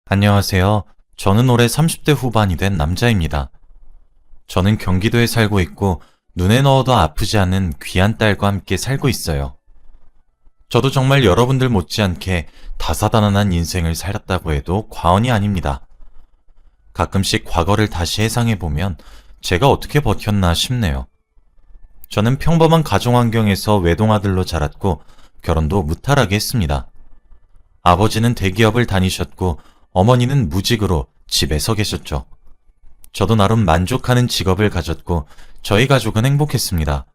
안녕하세요. 저는 올해 30대 후반이 된 남자입니다. 저는 경기도에 살고 있고 눈에 넣어도 아프지 않은 귀한 딸과 함께 살고 있어요. 저도 정말 여러분들 못지않게 다사다난한 인생을 살았다고 해도 과언이 아닙니다. 가끔씩 과거를 다시 회상해보면 제가 어떻게 버텼나 싶네요. 저는 평범한 가정 환경에서 외동아들로 자랐고 결혼도 무탈하게 했습니다. 아버지는 대기업을 다니셨고 어머니는 무직으로 집에 서 계셨죠. 저도 나름 만족하는 직업을 가졌고 저희 가족은 행복했습니다.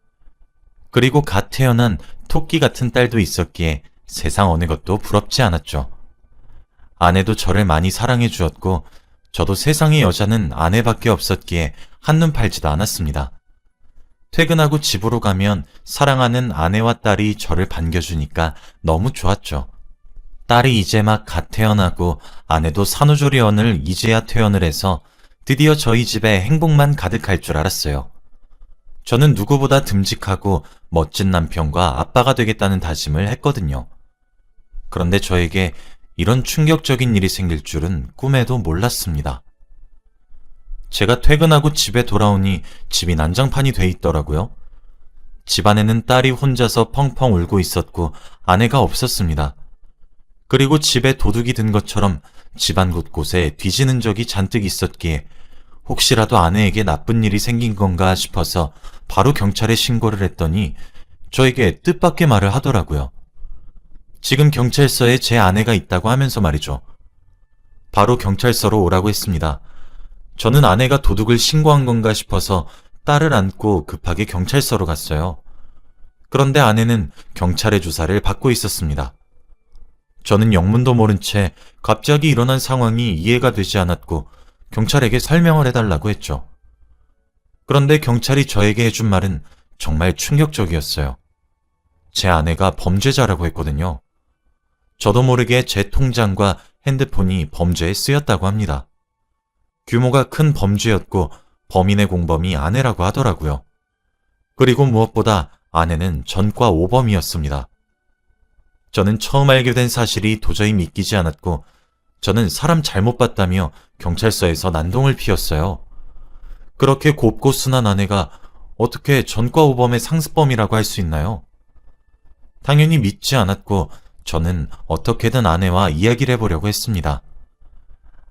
그리고 갓 태어난 토끼 같은 딸도 있었기에 세상 어느 것도 부럽지 않았죠. 아내도 저를 많이 사랑해 주었고 저도 세상의 여자는 아내밖에 없었기에 한눈 팔지도 않았습니다. 퇴근하고 집으로 가면 사랑하는 아내와 딸이 저를 반겨주니까 너무 좋았죠. 딸이 이제 막 갓 태어나고 아내도 산후조리원을 이제야 퇴원을 해서 드디어 저희 집에 행복만 가득할 줄 알았어요. 저는 누구보다 듬직하고 멋진 남편과 아빠가 되겠다는 다짐을 했거든요. 그런데 저에게 이런 충격적인 일이 생길 줄은 꿈에도 몰랐습니다. 제가 퇴근하고 집에 돌아오니 집이 난장판이 돼 있더라고요. 집안에는 딸이 혼자서 펑펑 울고 있었고 아내가 없었습니다. 그리고 집에 도둑이 든 것처럼 집안 곳곳에 뒤지는 적이 잔뜩 있었기에 혹시라도 아내에게 나쁜 일이 생긴 건가 싶어서 바로 경찰에 신고를 했더니 저에게 뜻밖의 말을 하더라고요. 지금 경찰서에 제 아내가 있다고 하면서 말이죠. 바로 경찰서로 오라고 했습니다. 저는 아내가 도둑을 신고한 건가 싶어서 딸을 안고 급하게 경찰서로 갔어요. 그런데 아내는 경찰의 조사를 받고 있었습니다. 저는 영문도 모른 채 갑자기 일어난 상황이 이해가 되지 않았고 경찰에게 설명을 해달라고 했죠. 그런데 경찰이 저에게 해준 말은 정말 충격적이었어요. 제 아내가 범죄자라고 했거든요. 저도 모르게 제 통장과 핸드폰이 범죄에 쓰였다고 합니다. 규모가 큰 범죄였고 범인의 공범이 아내라고 하더라고요. 그리고 무엇보다 아내는 전과 5범이었습니다. 저는 처음 알게 된 사실이 도저히 믿기지 않았고 저는 사람 잘못 봤다며 경찰서에서 난동을 피웠어요. 그렇게 곱고 순한 아내가 어떻게 전과 5범의 상습범이라고 할 수 있나요? 당연히 믿지 않았고 저는 어떻게든 아내와 이야기를 해보려고 했습니다.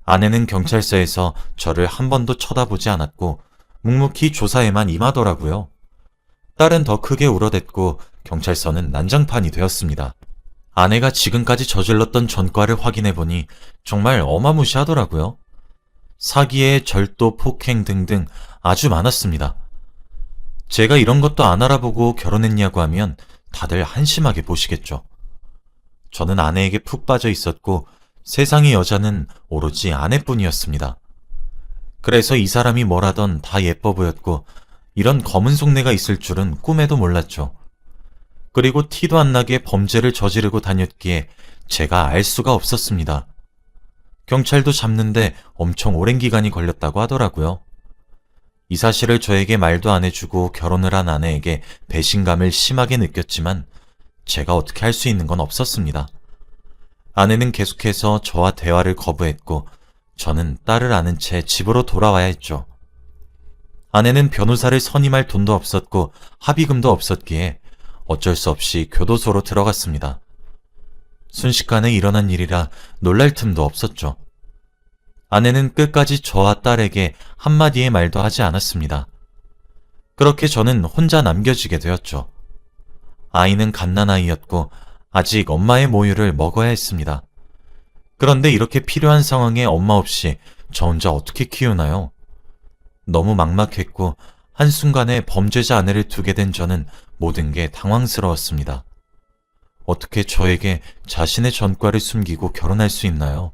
아내는 경찰서에서 저를 한 번도 쳐다보지 않았고 묵묵히 조사에만 임하더라고요. 딸은 더 크게 울어댔고 경찰서는 난장판이 되었습니다. 아내가 지금까지 저질렀던 전과를 확인해보니 정말 어마무시하더라고요. 사기에 절도, 폭행 등등 아주 많았습니다. 제가 이런 것도 안 알아보고 결혼했냐고 하면 다들 한심하게 보시겠죠. 저는 아내에게 푹 빠져 있었고 세상의 여자는 오로지 아내뿐이었습니다. 그래서 이 사람이 뭘 하던 다 예뻐 보였고 이런 검은 속내가 있을 줄은 꿈에도 몰랐죠. 그리고 티도 안 나게 범죄를 저지르고 다녔기에 제가 알 수가 없었습니다. 경찰도 잡는데 엄청 오랜 기간이 걸렸다고 하더라고요. 이 사실을 저에게 말도 안 해주고 결혼을 한 아내에게 배신감을 심하게 느꼈지만 제가 어떻게 할 수 있는 건 없었습니다. 아내는 계속해서 저와 대화를 거부했고 저는 딸을 안은 채 집으로 돌아와야 했죠. 아내는 변호사를 선임할 돈도 없었고 합의금도 없었기에 어쩔 수 없이 교도소로 들어갔습니다. 순식간에 일어난 일이라 놀랄 틈도 없었죠. 아내는 끝까지 저와 딸에게 한마디의 말도 하지 않았습니다. 그렇게 저는 혼자 남겨지게 되었죠. 아이는 갓난아이였고 아직 엄마의 모유를 먹어야 했습니다. 그런데 이렇게 필요한 상황에 엄마 없이 저 혼자 어떻게 키우나요? 너무 막막했고 한순간에 범죄자 아내를 두게 된 저는 모든 게 당황스러웠습니다. 어떻게 저에게 자신의 전과를 숨기고 결혼할 수 있나요?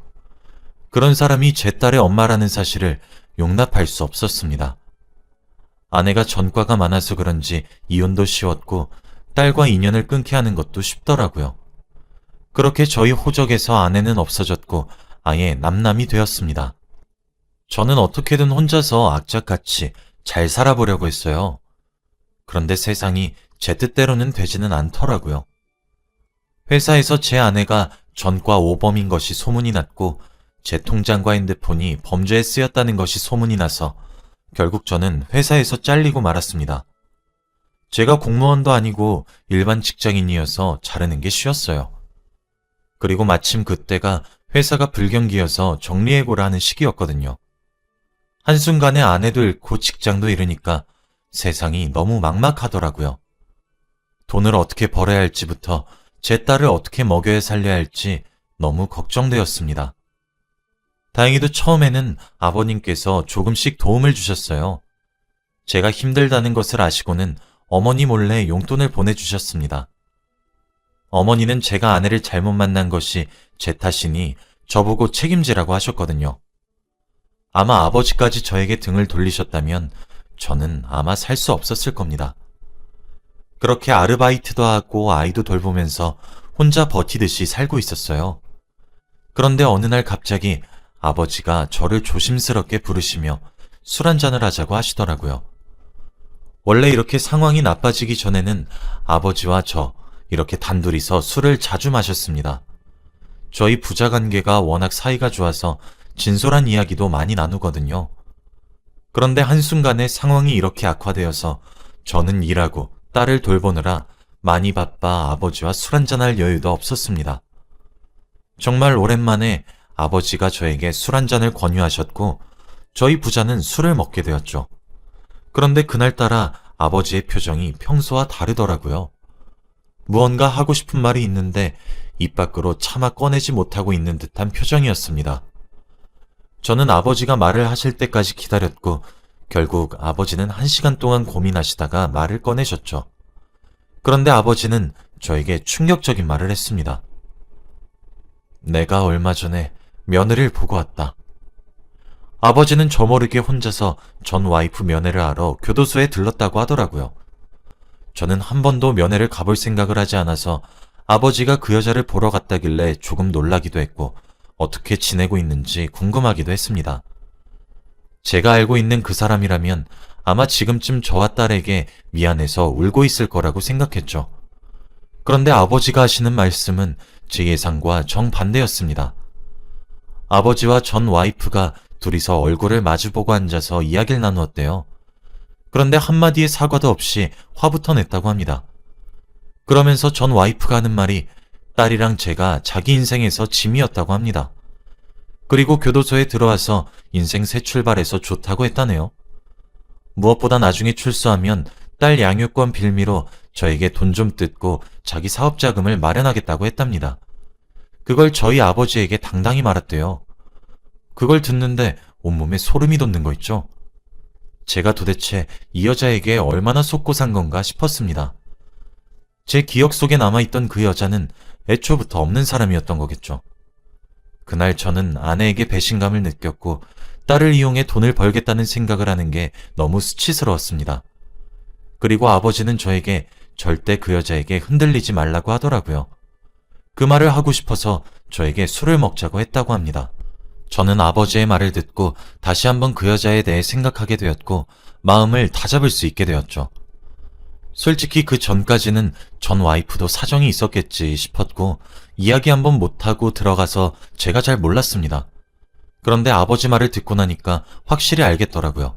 그런 사람이 제 딸의 엄마라는 사실을 용납할 수 없었습니다. 아내가 전과가 많아서 그런지 이혼도 쉬웠고 딸과 인연을 끊게 하는 것도 쉽더라고요. 그렇게 저희 호적에서 아내는 없어졌고 아예 남남이 되었습니다. 저는 어떻게든 혼자서 악착같이 잘 살아보려고 했어요. 그런데 세상이 제 뜻대로는 되지는 않더라고요. 회사에서 제 아내가 전과 5범인 것이 소문이 났고 제 통장과 핸드폰이 범죄에 쓰였다는 것이 소문이 나서 결국 저는 회사에서 잘리고 말았습니다. 제가 공무원도 아니고 일반 직장인이어서 자르는 게 쉬웠어요. 그리고 마침 그때가 회사가 불경기여서 정리해고라 하는 시기였거든요. 한순간에 아내도 잃고 직장도 잃으니까 세상이 너무 막막하더라고요. 돈을 어떻게 벌어야 할지부터 제 딸을 어떻게 먹여야 살려야 할지 너무 걱정되었습니다. 다행히도 처음에는 아버님께서 조금씩 도움을 주셨어요. 제가 힘들다는 것을 아시고는 어머니 몰래 용돈을 보내주셨습니다. 어머니는 제가 아내를 잘못 만난 것이 제 탓이니 저보고 책임지라고 하셨거든요. 아마 아버지까지 저에게 등을 돌리셨다면 저는 아마 살 수 없었을 겁니다. 그렇게 아르바이트도 하고 아이도 돌보면서 혼자 버티듯이 살고 있었어요. 그런데 어느 날 갑자기 아버지가 저를 조심스럽게 부르시며 술 한잔을 하자고 하시더라고요. 원래 이렇게 상황이 나빠지기 전에는 아버지와 저 이렇게 단둘이서 술을 자주 마셨습니다. 저희 부자 관계가 워낙 사이가 좋아서 진솔한 이야기도 많이 나누거든요. 그런데 한순간에 상황이 이렇게 악화되어서 저는 일하고 딸을 돌보느라 많이 바빠 아버지와 술 한잔할 여유도 없었습니다. 정말 오랜만에 아버지가 저에게 술 한잔을 권유하셨고 저희 부자는 술을 먹게 되었죠. 그런데 그날따라 아버지의 표정이 평소와 다르더라고요. 무언가 하고 싶은 말이 있는데 입 밖으로 차마 꺼내지 못하고 있는 듯한 표정이었습니다. 저는 아버지가 말을 하실 때까지 기다렸고 결국 아버지는 1시간 동안 고민하시다가 말을 꺼내셨죠. 그런데 아버지는 저에게 충격적인 말을 했습니다. 내가 얼마 전에 며느리를 보고 왔다. 아버지는 저 모르게 혼자서 전 와이프 면회를 하러 교도소에 들렀다고 하더라고요. 저는 한 번도 면회를 가볼 생각을 하지 않아서 아버지가 그 여자를 보러 갔다길래 조금 놀라기도 했고 어떻게 지내고 있는지 궁금하기도 했습니다. 제가 알고 있는 그 사람이라면 아마 지금쯤 저와 딸에게 미안해서 울고 있을 거라고 생각했죠. 그런데 아버지가 하시는 말씀은 제 예상과 정반대였습니다. 아버지와 전 와이프가 둘이서 얼굴을 마주보고 앉아서 이야기를 나누었대요. 그런데 한마디의 사과도 없이 화부터 냈다고 합니다. 그러면서 전 와이프가 하는 말이 딸이랑 제가 자기 인생에서 짐이었다고 합니다. 그리고 교도소에 들어와서 인생 새 출발해서 좋다고 했다네요. 무엇보다 나중에 출소하면 딸 양육권 빌미로 저에게 돈 좀 뜯고 자기 사업 자금을 마련하겠다고 했답니다. 그걸 저희 아버지에게 당당히 말했대요. 그걸 듣는데 온몸에 소름이 돋는 거 있죠. 제가 도대체 이 여자에게 얼마나 속고 산 건가 싶었습니다. 제 기억 속에 남아있던 그 여자는 애초부터 없는 사람이었던 거겠죠. 그날 저는 아내에게 배신감을 느꼈고 딸을 이용해 돈을 벌겠다는 생각을 하는 게 너무 수치스러웠습니다. 그리고 아버지는 저에게 절대 그 여자에게 흔들리지 말라고 하더라고요. 그 말을 하고 싶어서 저에게 술을 먹자고 했다고 합니다. 저는 아버지의 말을 듣고 다시 한번 그 여자에 대해 생각하게 되었고 마음을 다잡을 수 있게 되었죠. 솔직히 그 전까지는 전 와이프도 사정이 있었겠지 싶었고 이야기 한번 못하고 들어가서 제가 잘 몰랐습니다. 그런데 아버지 말을 듣고 나니까 확실히 알겠더라고요.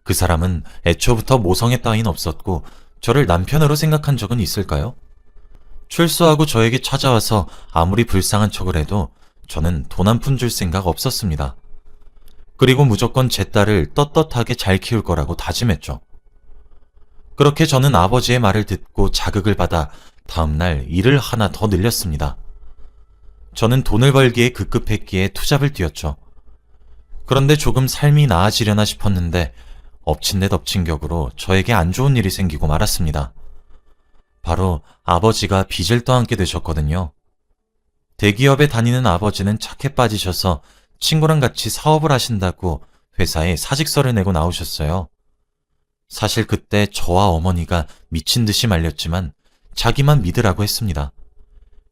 그 사람은 애초부터 모성애 따윈 없었고 저를 남편으로 생각한 적은 있을까요? 출소하고 저에게 찾아와서 아무리 불쌍한 척을 해도 저는 돈 한 푼 줄 생각 없었습니다. 그리고 무조건 제 딸을 떳떳하게 잘 키울 거라고 다짐했죠. 그렇게 저는 아버지의 말을 듣고 자극을 받아 다음날 일을 하나 더 늘렸습니다. 저는 돈을 벌기에 급급했기에 투잡을 뛰었죠. 그런데 조금 삶이 나아지려나 싶었는데 엎친 데 덮친 격으로 저에게 안 좋은 일이 생기고 말았습니다. 바로 아버지가 빚을 떠안게 되셨거든요. 대기업에 다니는 아버지는 착해 빠지셔서 친구랑 같이 사업을 하신다고 회사에 사직서를 내고 나오셨어요. 사실 그때 저와 어머니가 미친 듯이 말렸지만 자기만 믿으라고 했습니다.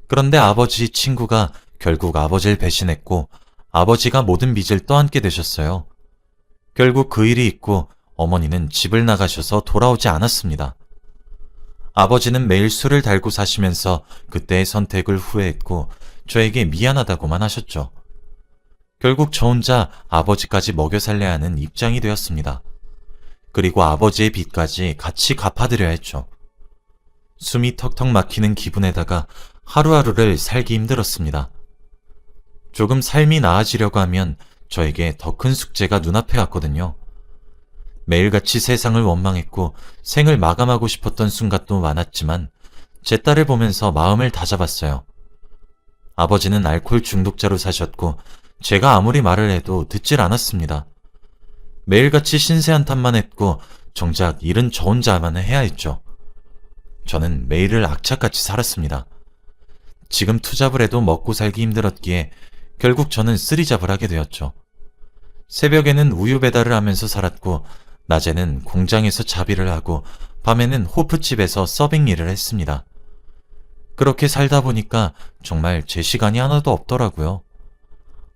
그런데 아버지 친구가 결국 아버지를 배신했고 아버지가 모든 빚을 떠안게 되셨어요. 결국 그 일이 있고 어머니는 집을 나가셔서 돌아오지 않았습니다. 아버지는 매일 술을 달고 사시면서 그때의 선택을 후회했고 저에게 미안하다고만 하셨죠. 결국 저 혼자 아버지까지 먹여 살려야 하는 입장이 되었습니다. 그리고 아버지의 빚까지 같이 갚아드려야 했죠. 숨이 턱턱 막히는 기분에다가 하루하루를 살기 힘들었습니다. 조금 삶이 나아지려고 하면 저에게 더 큰 숙제가 눈앞에 왔거든요. 매일같이 세상을 원망했고 생을 마감하고 싶었던 순간도 많았지만 제 딸을 보면서 마음을 다잡았어요. 아버지는 알코올 중독자로 사셨고 제가 아무리 말을 해도 듣질 않았습니다. 매일같이 신세한탄만 했고 정작 일은 저 혼자만 해야 했죠. 저는 매일을 악착같이 살았습니다. 지금 투잡을 해도 먹고 살기 힘들었기에 결국 저는 쓰리잡을 하게 되었죠. 새벽에는 우유 배달을 하면서 살았고 낮에는 공장에서 자비를 하고 밤에는 호프집에서 서빙 일을 했습니다. 그렇게 살다 보니까 정말 제 시간이 하나도 없더라고요.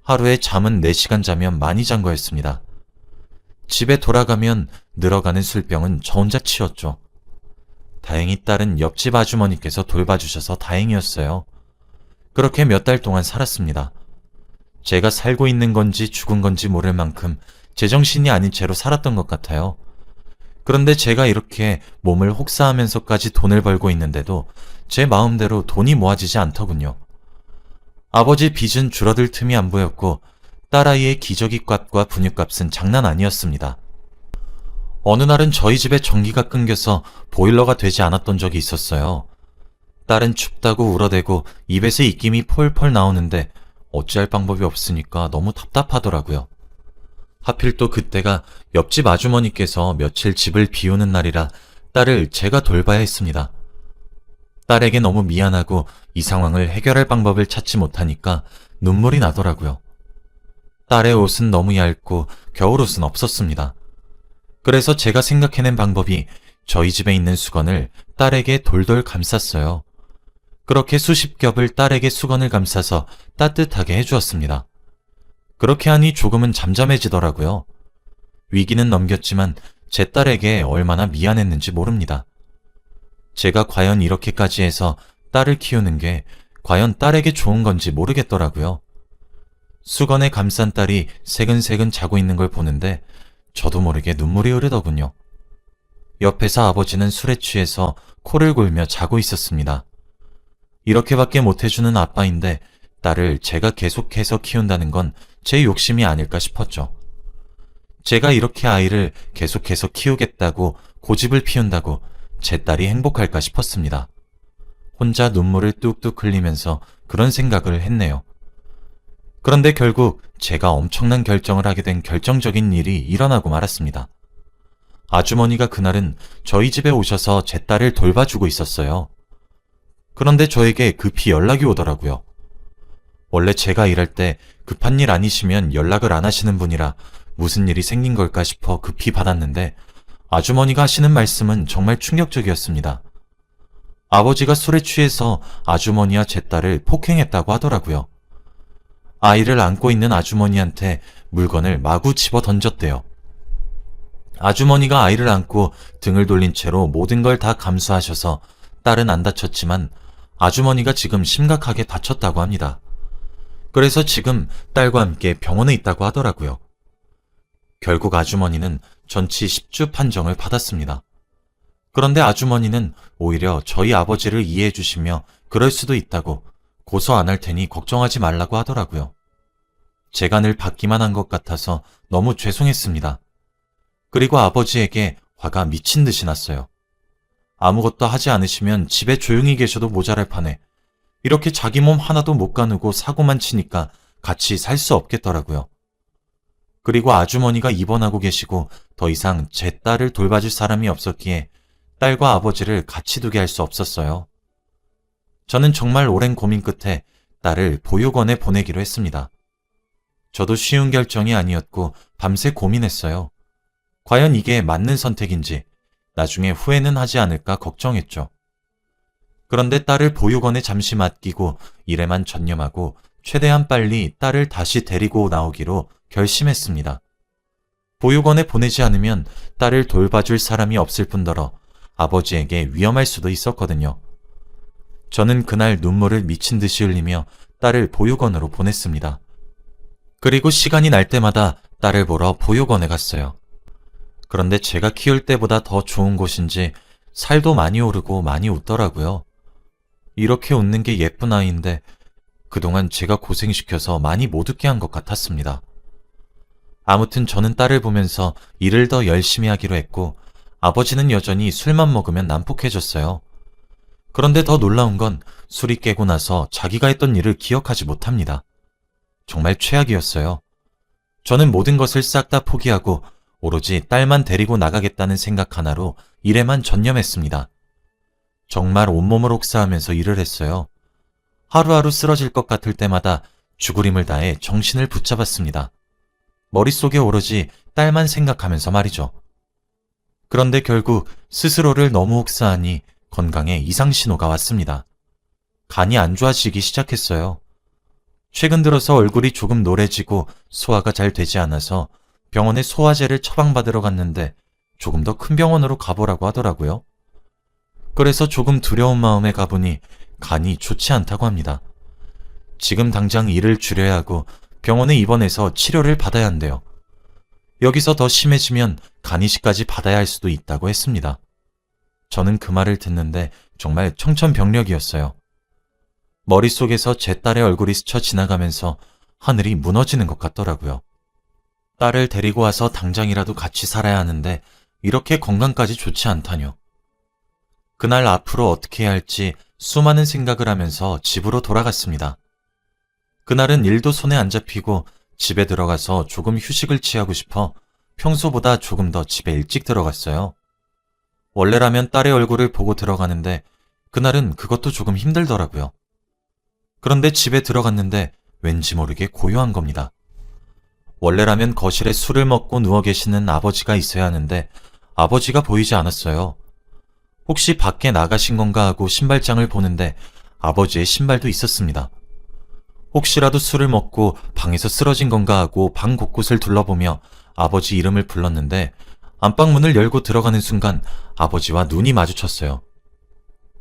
하루에 잠은 4시간 자면 많이 잔 거였습니다. 집에 돌아가면 늘어가는 술병은 저 혼자 치웠죠. 다행히 딸은 옆집 아주머니께서 돌봐주셔서 다행이었어요. 그렇게 몇 달 동안 살았습니다. 제가 살고 있는 건지 죽은 건지 모를 만큼 제정신이 아닌 채로 살았던 것 같아요. 그런데 제가 이렇게 몸을 혹사하면서까지 돈을 벌고 있는데도 제 마음대로 돈이 모아지지 않더군요. 아버지 빚은 줄어들 틈이 안 보였고 딸아이의 기저귀 값과 분유값은 장난 아니었습니다. 어느 날은 저희 집에 전기가 끊겨서 보일러가 되지 않았던 적이 있었어요. 딸은 춥다고 울어대고 입에서 입김이 폴폴 나오는데 어찌할 방법이 없으니까 너무 답답하더라고요. 하필 또 그때가 옆집 아주머니께서 며칠 집을 비우는 날이라 딸을 제가 돌봐야 했습니다. 딸에게 너무 미안하고 이 상황을 해결할 방법을 찾지 못하니까 눈물이 나더라고요. 딸의 옷은 너무 얇고 겨울옷은 없었습니다. 그래서 제가 생각해낸 방법이 저희 집에 있는 수건을 딸에게 돌돌 감쌌어요. 그렇게 수십 겹을 딸에게 수건을 감싸서 따뜻하게 해주었습니다. 그렇게 하니 조금은 잠잠해지더라고요. 위기는 넘겼지만 제 딸에게 얼마나 미안했는지 모릅니다. 제가 과연 이렇게까지 해서 딸을 키우는 게 과연 딸에게 좋은 건지 모르겠더라고요. 수건에 감싼 딸이 새근새근 자고 있는 걸 보는데 저도 모르게 눈물이 흐르더군요. 옆에서 아버지는 술에 취해서 코를 골며 자고 있었습니다. 이렇게밖에 못해주는 아빠인데 딸을 제가 계속해서 키운다는 건 제 욕심이 아닐까 싶었죠. 제가 이렇게 아이를 계속해서 키우겠다고 고집을 피운다고 제 딸이 행복할까 싶었습니다. 혼자 눈물을 뚝뚝 흘리면서 그런 생각을 했네요. 그런데 결국 제가 엄청난 결정을 하게 된 결정적인 일이 일어나고 말았습니다. 아주머니가 그날은 저희 집에 오셔서 제 딸을 돌봐주고 있었어요. 그런데 저에게 급히 연락이 오더라고요. 원래 제가 일할 때 급한 일 아니시면 연락을 안 하시는 분이라 무슨 일이 생긴 걸까 싶어 급히 받았는데 아주머니가 하시는 말씀은 정말 충격적이었습니다. 아버지가 술에 취해서 아주머니와 제 딸을 폭행했다고 하더라고요. 아이를 안고 있는 아주머니한테 물건을 마구 집어 던졌대요. 아주머니가 아이를 안고 등을 돌린 채로 모든 걸 다 감수하셔서 딸은 안 다쳤지만 아주머니가 지금 심각하게 다쳤다고 합니다. 그래서 지금 딸과 함께 병원에 있다고 하더라고요. 결국 아주머니는 전치 10주 판정을 받았습니다. 그런데 아주머니는 오히려 저희 아버지를 이해해 주시며 그럴 수도 있다고 고소 안 할 테니 걱정하지 말라고 하더라고요. 제가 늘 받기만 한 것 같아서 너무 죄송했습니다. 그리고 아버지에게 화가 미친 듯이 났어요. 아무것도 하지 않으시면 집에 조용히 계셔도 모자랄 판에 이렇게 자기 몸 하나도 못 가누고 사고만 치니까 같이 살 수 없겠더라고요. 그리고 아주머니가 입원하고 계시고 더 이상 제 딸을 돌봐줄 사람이 없었기에 딸과 아버지를 같이 두게 할 수 없었어요. 저는 정말 오랜 고민 끝에 딸을 보육원에 보내기로 했습니다. 저도 쉬운 결정이 아니었고 밤새 고민했어요. 과연 이게 맞는 선택인지 나중에 후회는 하지 않을까 걱정했죠. 그런데 딸을 보육원에 잠시 맡기고 일에만 전념하고 최대한 빨리 딸을 다시 데리고 나오기로 결심했습니다. 보육원에 보내지 않으면 딸을 돌봐줄 사람이 없을 뿐더러 아버지에게 위험할 수도 있었거든요. 저는 그날 눈물을 미친 듯이 흘리며 딸을 보육원으로 보냈습니다. 그리고 시간이 날 때마다 딸을 보러 보육원에 갔어요. 그런데 제가 키울 때보다 더 좋은 곳인지 살도 많이 오르고 많이 웃더라고요. 이렇게 웃는 게 예쁜 아이인데 그동안 제가 고생시켜서 많이 못 웃게 한 것 같았습니다. 아무튼 저는 딸을 보면서 일을 더 열심히 하기로 했고 아버지는 여전히 술만 먹으면 난폭해졌어요. 그런데 더 놀라운 건 술이 깨고 나서 자기가 했던 일을 기억하지 못합니다. 정말 최악이었어요. 저는 모든 것을 싹 다 포기하고 오로지 딸만 데리고 나가겠다는 생각 하나로 일에만 전념했습니다. 정말 온몸을 혹사하면서 일을 했어요. 하루하루 쓰러질 것 같을 때마다 죽으림을 다해 정신을 붙잡았습니다. 머릿속에 오로지 딸만 생각하면서 말이죠. 그런데 결국 스스로를 너무 혹사하니 건강에 이상 신호가 왔습니다. 간이 안 좋아지기 시작했어요. 최근 들어서 얼굴이 조금 노래지고 소화가 잘 되지 않아서 병원에 소화제를 처방받으러 갔는데 조금 더 큰 병원으로 가보라고 하더라고요. 그래서 조금 두려운 마음에 가보니 간이 좋지 않다고 합니다. 지금 당장 일을 줄여야 하고 병원에 입원해서 치료를 받아야 한대요. 여기서 더 심해지면 간이식까지 받아야 할 수도 있다고 했습니다. 저는 그 말을 듣는데 정말 청천벽력이었어요. 머릿속에서 제 딸의 얼굴이 스쳐 지나가면서 하늘이 무너지는 것 같더라고요. 딸을 데리고 와서 당장이라도 같이 살아야 하는데 이렇게 건강까지 좋지 않다뇨. 그날 앞으로 어떻게 해야 할지 수많은 생각을 하면서 집으로 돌아갔습니다. 그날은 일도 손에 안 잡히고 집에 들어가서 조금 휴식을 취하고 싶어 평소보다 조금 더 집에 일찍 들어갔어요. 원래라면 딸의 얼굴을 보고 들어가는데 그날은 그것도 조금 힘들더라고요. 그런데 집에 들어갔는데 왠지 모르게 고요한 겁니다. 원래라면 거실에 술을 먹고 누워 계시는 아버지가 있어야 하는데 아버지가 보이지 않았어요. 혹시 밖에 나가신 건가 하고 신발장을 보는데 아버지의 신발도 있었습니다. 혹시라도 술을 먹고 방에서 쓰러진 건가 하고 방 곳곳을 둘러보며 아버지 이름을 불렀는데 안방문을 열고 들어가는 순간 아버지와 눈이 마주쳤어요.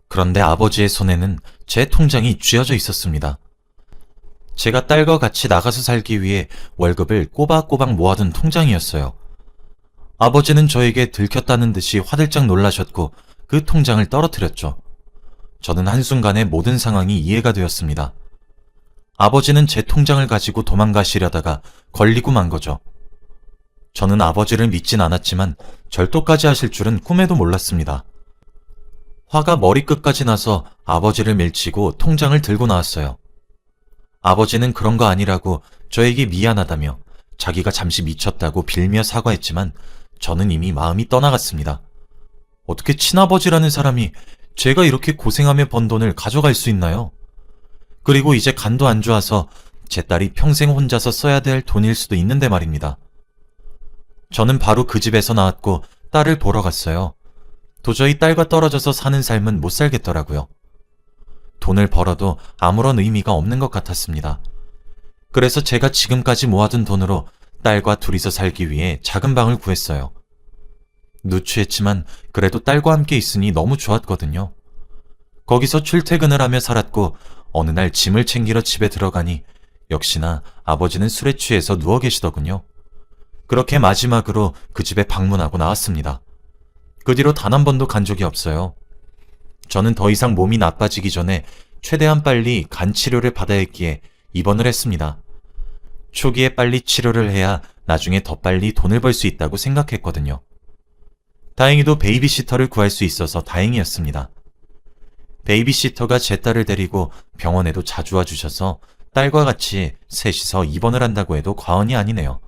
그런데 아버지의 손에는 제 통장이 쥐어져 있었습니다. 제가 딸과 같이 나가서 살기 위해 월급을 꼬박꼬박 모아둔 통장이었어요. 아버지는 저에게 들켰다는 듯이 화들짝 놀라셨고 그 통장을 떨어뜨렸죠. 저는 한순간에 모든 상황이 이해가 되었습니다. 아버지는 제 통장을 가지고 도망가시려다가 걸리고 만 거죠. 저는 아버지를 믿진 않았지만 절도까지 하실 줄은 꿈에도 몰랐습니다. 화가 머리끝까지 나서 아버지를 밀치고 통장을 들고 나왔어요. 아버지는 그런 거 아니라고 저에게 미안하다며 자기가 잠시 미쳤다고 빌며 사과했지만 저는 이미 마음이 떠나갔습니다. 어떻게 친아버지라는 사람이 제가 이렇게 고생하며 번 돈을 가져갈 수 있나요? 그리고 이제 간도 안 좋아서 제 딸이 평생 혼자서 써야 될 돈일 수도 있는데 말입니다. 저는 바로 그 집에서 나왔고 딸을 보러 갔어요. 도저히 딸과 떨어져서 사는 삶은 못 살겠더라고요. 돈을 벌어도 아무런 의미가 없는 것 같았습니다. 그래서 제가 지금까지 모아둔 돈으로 딸과 둘이서 살기 위해 작은 방을 구했어요. 누추했지만 그래도 딸과 함께 있으니 너무 좋았거든요. 거기서 출퇴근을 하며 살았고 어느 날 짐을 챙기러 집에 들어가니 역시나 아버지는 술에 취해서 누워 계시더군요. 그렇게 마지막으로 그 집에 방문하고 나왔습니다. 그 뒤로 단 한 번도 간 적이 없어요. 저는 더 이상 몸이 나빠지기 전에 최대한 빨리 간 치료를 받아야 했기에 입원을 했습니다. 초기에 빨리 치료를 해야 나중에 더 빨리 돈을 벌 수 있다고 생각했거든요. 다행히도 베이비시터를 구할 수 있어서 다행이었습니다. 베이비시터가 제 딸을 데리고 병원에도 자주 와주셔서 딸과 같이 셋이서 입원을 한다고 해도 과언이 아니네요.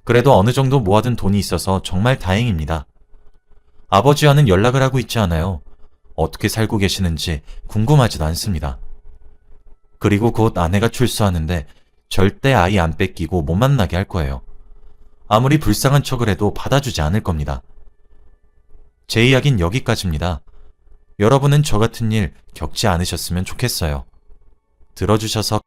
그래도 어느 정도 모아둔 돈이 있어서 정말 다행입니다. 아버지와는 연락을 하고 있지 않아요. 어떻게 살고 계시는지 궁금하지도 않습니다. 그리고 곧 아내가 출소하는데 절대 아이 안 뺏기고 못 만나게 할 거예요. 아무리 불쌍한 척을 해도 받아주지 않을 겁니다. 제 이야기는 여기까지입니다. 여러분은 저 같은 일 겪지 않으셨으면 좋겠어요. 들어주셔서